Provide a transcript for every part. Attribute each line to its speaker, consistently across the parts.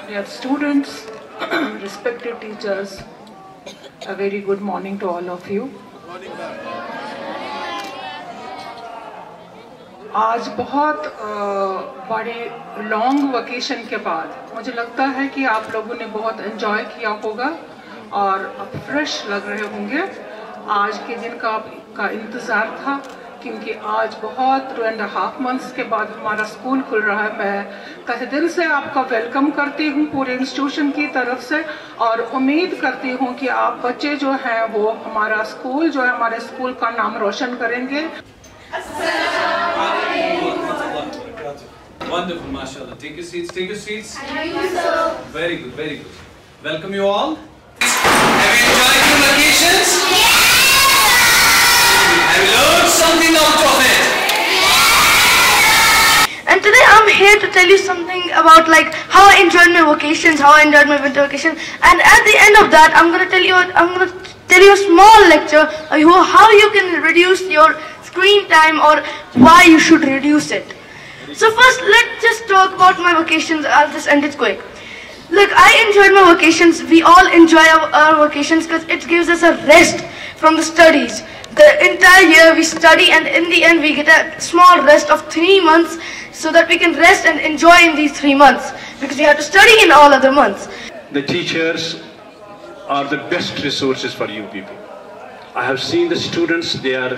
Speaker 1: Dear students, respected teachers, a very good morning to all of you. आज बहुत बड़े long vacation के बाद मुझे लगता है कि आप लोगों ने बहुत एंजॉय किया होगा और अब फ्रेश लग रहे होंगे। आज के दिन का इंतज़ार था क्योंकि आज बहुत 2.5 months के बाद हमारा स्कूल खुल रहा है। मैं तहे दिल से आपका वेलकम करती हूँ पूरे इंस्टीट्यूशन की तरफ से और उम्मीद करती हूँ कि आप बच्चे जो हैं वो हमारा स्कूल जो है हमारे स्कूल का नाम रोशन करेंगे।
Speaker 2: Wonderful, mashallah. Take your seats, take your seats. Very good, very good. Welcome you all. Have you enjoyed your vacations? Have you learned something out of it?
Speaker 3: And today I'm here to tell you something about how I enjoyed my vacations, how I enjoyed my winter vacation. And at the end of that, I'm gonna tell you a small lecture on how you can reduce your screen time or why you should reduce it. So first, let's just talk about my vacations. I'll just end it quick. Look, I enjoyed my vacations. We all enjoy our vacations because it gives us a rest from the studies. The entire year we study and in the end we get a small rest of 3 months so that we can rest and enjoy in these 3 months because we have to study in all other months.
Speaker 4: The teachers are the best resources for you people. I have seen the students, they are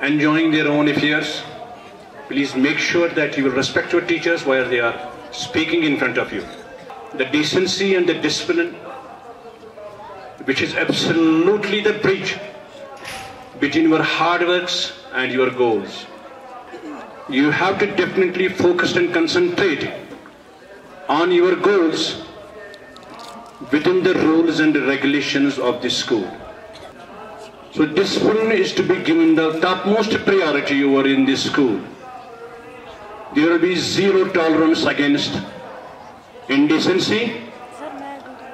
Speaker 4: enjoying their own affairs. Please make sure that you will respect your teachers while they are speaking in front of you. The decency and the discipline, which is absolutely the bridge between your hard works and your goals. You have to definitely focus and concentrate on your goals within the rules and the regulations of the school. So discipline is to be given the topmost priority over in this school. There will be zero tolerance against indecency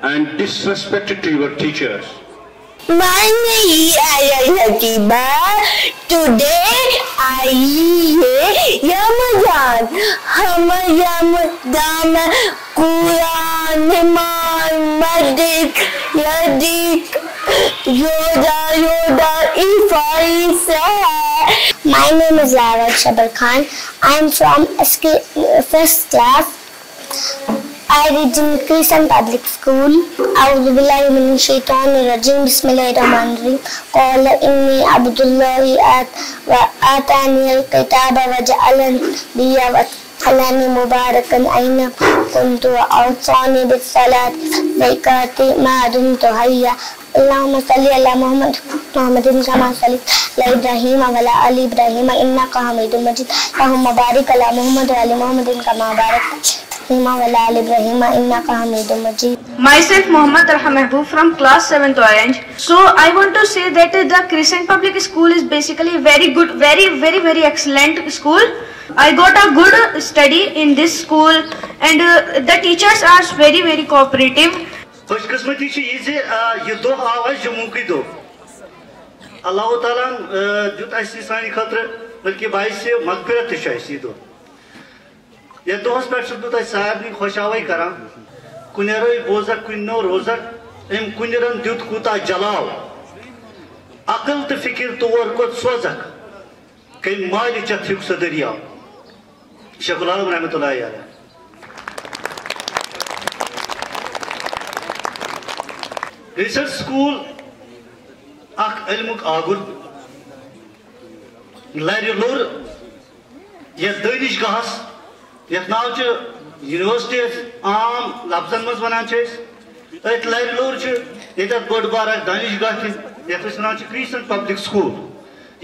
Speaker 4: and disrespect to your teachers.
Speaker 5: My name is Today I Ramadan. Ramadan Quran Madik Yadik Yoda My name is Lara Shabar Khan. I am from first class. I read in Crescent Public School. أعوذ بالله من الشيطان الرجيم بسم الله الرحمن الرحيم قال إني عبد الله وآتاني الكتاب وجعلني وجعلني مباركا أينما كنت وأوصاني بالصلاة والزكاة ما دمت حيا اللهم صل على محمد كما صليت على إبراهيم وعلى آل إبراهيم إنك حميد مجيد اللهم بارك على محمد وعلى محمد كما باركت
Speaker 3: Myself Mohammad Arham Mehboob from class 7th Orange. So I want to say that the Crescent Public School is basically very good, very excellent school. I got a good study in this school and the teachers are very cooperative.
Speaker 6: खुशकिस्मती ची ये दो आवाज जम्मू की दो अल्लाह ताला जुत ऐसी सानी खतर बल्कि बाइस से मगफिरत ऐसी दो ये दोस्त पर शुद्ध तो साहब ने खुशावई करा कुनेरोई बोजक कुन्नो रोजक एम कुनेरन दुत कुता जलाव अकल तो फिक्र तौर को सोजक कई माली चथिक सदरिया शेखुल आलम रहमतुल्लाह अलैह रिसर्च स्कूल अख इल्मुक आगुर लरि लोर ये दानिश गहस यथ नाव यूनिवर्सिटी आम लफ्जन मज वनान अत लरि लोर ये बड़ बार दानिश गह ये वन क्रिसेंट पब्लिक स्कूल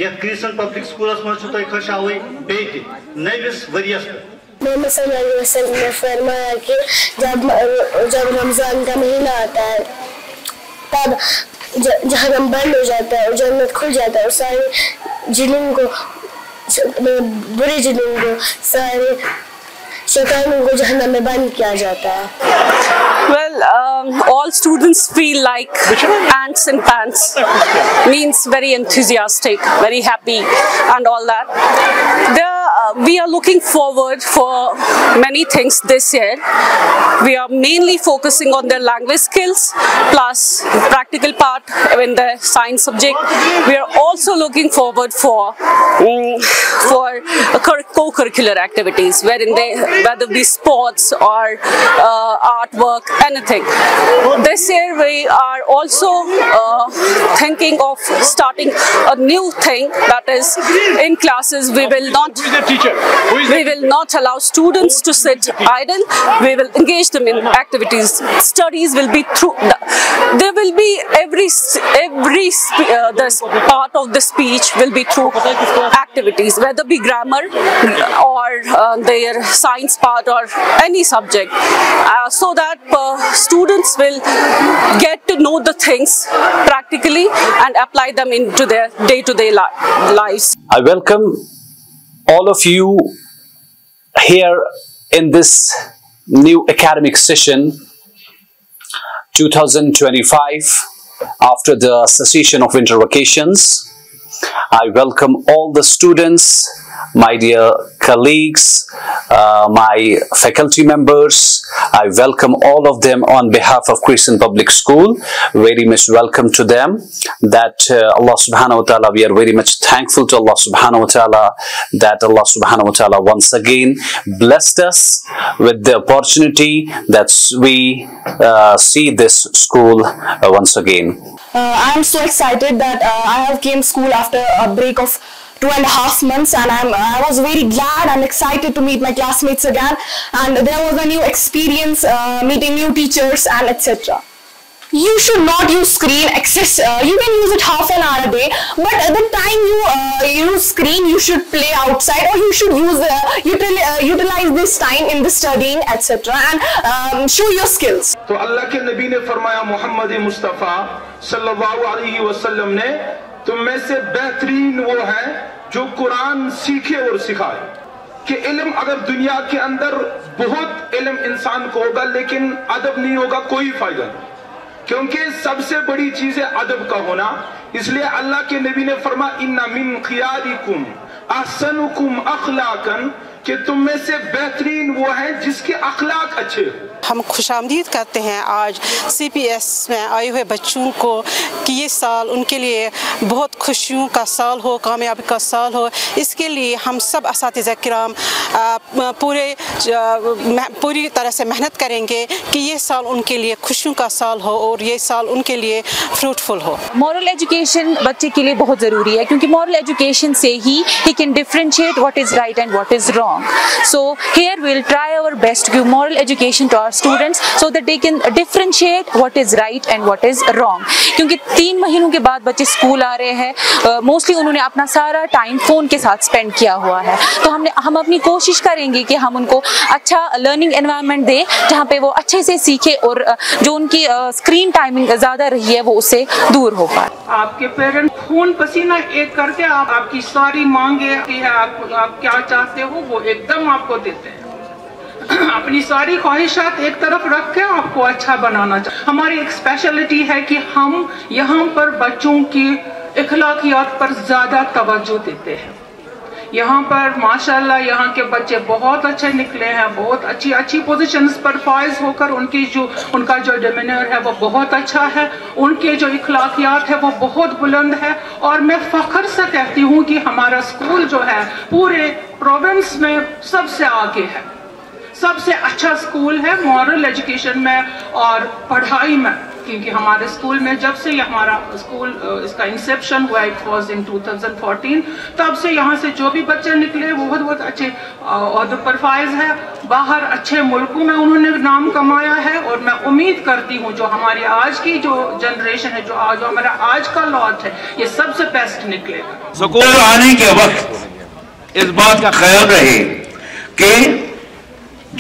Speaker 6: ये क्रिसेंट पब्लिक स्कूल मज खुशावई बे नविस वरियस
Speaker 5: मोहम्मद सल्लल्लाहु अलैहि वसल्लम ने फरमाया कि जब रमजान का महीना आता है तब जहन्नम बंद हो जाता है और जन्नत खुल जाता है और सारे जिन्नों को बुरे जिन्नों को सारे शैतानों को जहन्नम में बंद किया जाता है।
Speaker 7: Well, all students feel like ants in pants. Means very enthusiastic, very happy, and all that. The we are looking forward for many things this year. We are mainly focusing on their language skills plus practical part in the science subject. We are also looking forward for co-curricular activities, wherein whether it be sports or artwork, anything. This year we are also thinking of starting a new thing, that is, in classes we will not allow students to sit idle. We will engage them in activities. Studies will be through. There will be every part of the speech will be through activities, whether be grammar or their science part or any subject, so that students will get to know the things practically and apply them into their day-to-day lives.
Speaker 8: I welcome all of you here in this new academic session 2025 after the cessation of winter vacations. I welcome all the students, my dear colleagues, my faculty members. I welcome all of them on behalf of Crescent Public School. Very much welcome to them. That Allah subhanahu wa ta'ala, we are very much thankful to Allah subhanahu wa ta'ala that Allah subhanahu wa ta'ala once again blessed us with the opportunity that we see this school once again.
Speaker 9: I am so excited that I have came school after a break of 2.5 months, and I was very glad and excited to meet my classmates again, and there was a new experience meeting new teachers and etc. You should not use screen excess. You can use it half an hour a day, but at the time you use screen, you should play outside, or you should use utilize this time in the studying etc. and show your skills.
Speaker 10: तो अल्लाह के नबी ने फरमाया, मोहम्मद मुस्तफ़ा सल्लल्लाहु अलैहि वसल्लम ने तुम में से बेहतरीन वो है जो कुरान सीखे और सिखाए। कि इल्म अगर दुनिया के अंदर बहुत इल्म इंसान को होगा लेकिन अदब नहीं होगा, कोई फायदा नहीं, क्योंकि सबसे बड़ी चीज है अदब का होना। इसलिए अल्लाह के नबी ने फरमाया, इन्ना मिन खियारिकुम अहसनुकुम अखलाकन, कि तुम में से बेहतरीन वो है जिसके अखलाक अच्छे हो।
Speaker 11: हम खुशामदीद करते हैं आज CPS में आए हुए बच्चों को कि ये साल उनके लिए बहुत खुशियों का साल हो, कामयाबी का साल हो। इसके लिए हम सब असातिज़ा किराम पूरी तरह से मेहनत करेंगे कि ये साल उनके लिए खुशियों का साल हो और ये साल उनके लिए फ्रूटफुल हो।
Speaker 12: मॉरल एजुकेशन बच्चे के लिए बहुत ज़रूरी है, क्योंकि मॉरल एजुकेशन से he can differentiate what is right and what is wrong. So here we will try our best to give moral education to our students so that they can differentiate what is right and what is wrong. क्योंकि 3 महीनों के बाद बच्चे school आ रहे हैं, mostly उन्होंने अपना सारा टाइम फ़ोन के साथ स्पेंड किया हुआ है। तो हम अपनी कोशिश करेंगे कि हम उनको अच्छा लर्निंग एनवायरनमेंट दें जहाँ पे वो अच्छे से सीखे और जो उनकी स्क्रीन टाइमिंग ज़्यादा रही है वो उससे दूर हो पाए।
Speaker 1: आपके पेरेंट खून पसीना एक करके आपकी सारी मांगे आप क्या चाहते हो वो एकदम आपको देते हैं। अपनी सारी ख्वाहिशात एक तरफ रख के आपको अच्छा बनाना चाहिए। हमारी एक स्पेशलिटी है कि हम यहाँ पर बच्चों की इखलाकियात पर ज्यादा तवज्जो देते हैं। यहाँ पर माशाल्लाह यहाँ के बच्चे बहुत अच्छे निकले हैं, बहुत अच्छी पोजीशंस पर फाइज होकर उनका जो डिमिनर है वो बहुत अच्छा है, उनके जो इखलाकियात है वो बहुत बुलंद है। और मैं फख्र से कहती हूँ कि हमारा स्कूल जो है पूरे प्रोविंस में सबसे आगे है, सबसे अच्छा स्कूल है मॉरल एजुकेशन में और पढ़ाई में। क्योंकि हमारे स्कूल में जब से हमारा स्कूल इसका इंसेप्शन हुआ, इट वाज इन 2014, तब से यहाँ से जो भी बच्चे निकले वो बहुत अच्छे और पर फाइज है, बाहर अच्छे मुल्कों में उन्होंने नाम कमाया है। और मैं उम्मीद करती हूँ जो हमारी आज की जो जनरेशन है, जो हमारा आज का लॉट है, ये सबसे बेस्ट निकलेगा।
Speaker 13: स्कूल आने के वक्त इस बात का ख्याल रहे कि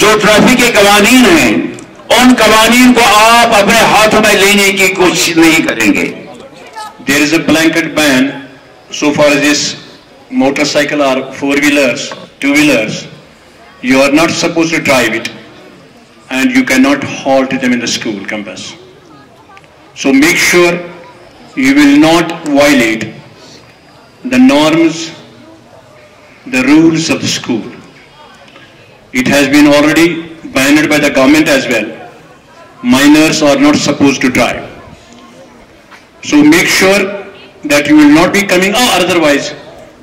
Speaker 13: जो ट्रैफिक के कवानीन हैं उन कवानीन को आप अपने हाथों में लेने की कोशिश नहीं करेंगे।
Speaker 4: There is a blanket ban so far as this motorcycle or 4-wheelers, 2-wheelers, you are not supposed to drive it and you cannot halt them in the school campus. So make sure you will not violate the norms the rules of the school. It has been already banned by the government as well. Minors are not supposed to drive. So make sure that you will not be coming, or otherwise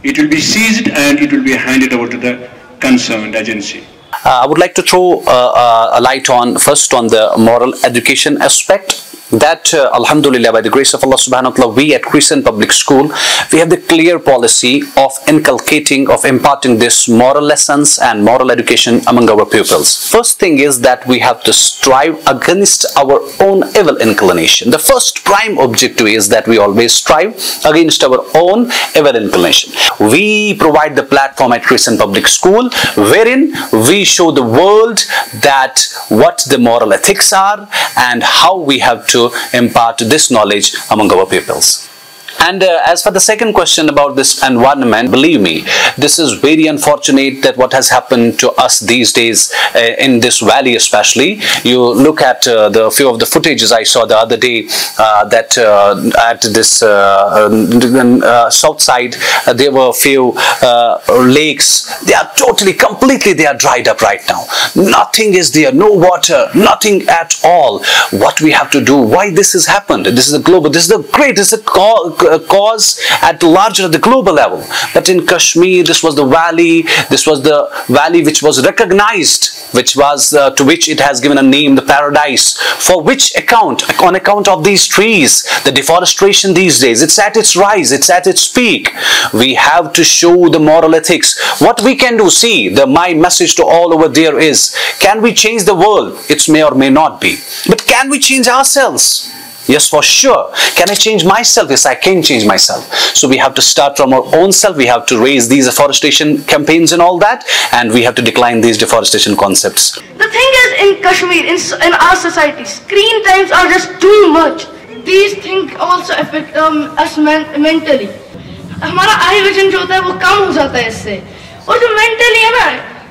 Speaker 4: it will be seized and it will be handed over to the concerned agency.
Speaker 8: I would like to throw a light on first on the moral education aspect. That alhamdulillah, by the grace of Allah subhanahu wa ta'ala, we at Crescent Public School, we have the clear policy of inculcating, of imparting this moral lessons and moral education among our pupils. First thing is that we have to strive against our own evil inclination. The first prime objective is that we always strive against our own evil inclination. We provide the platform at Crescent Public School wherein we show the world that what the moral ethics are and how we have to impart this knowledge among our pupils. And as for the second question about this environment, believe me, this is very unfortunate that what has happened to us these days in this valley especially. You look at the few of the footages I saw the other day that at this south side there were a few lakes. They are totally, completely they are dried up right now. Nothing is there, no water, nothing at all. What we have to do, why this has happened? This is a global, this is the greatest cause at larger the global level. But in Kashmir, this was the valley which was recognized, which was to which it has given a name, the paradise. For which account? On account of these trees, the deforestation these days, it's at its rise, it's at its peak. We have to show the moral ethics. What we can do, see, my message to all over there is, can we change the world? It may or may not be. But can we change ourselves? Yes, for sure. Can I change myself? Yes, I can change myself. So we have to start from our own self. We have to raise these afforestation campaigns and all that, and we have to decline these deforestation concepts.
Speaker 3: The thing is, in Kashmir, in our society, screen times are just too much. These things also affect us mentally. हमारा eye vision जो होता है वो कम हो जाता है इससे, और जो मेंटली है ना,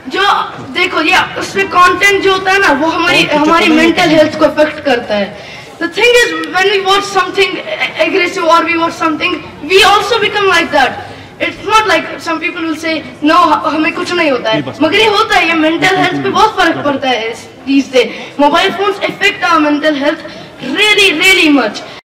Speaker 3: जो देखो ये उसमें कंटेंट जो होता है ना, वो हमारी मेंटल हेल्थ को अफेक्ट करता है. The thing is, when we watch something aggressive or we watch something, we also become like that. It's not like some people will say, no, हमें कुछ नहीं होता है. मगर ये होता है, ये mental health पे बहुत फर्क पड़ता है these days. Mobile phones affect our mental health really, really much.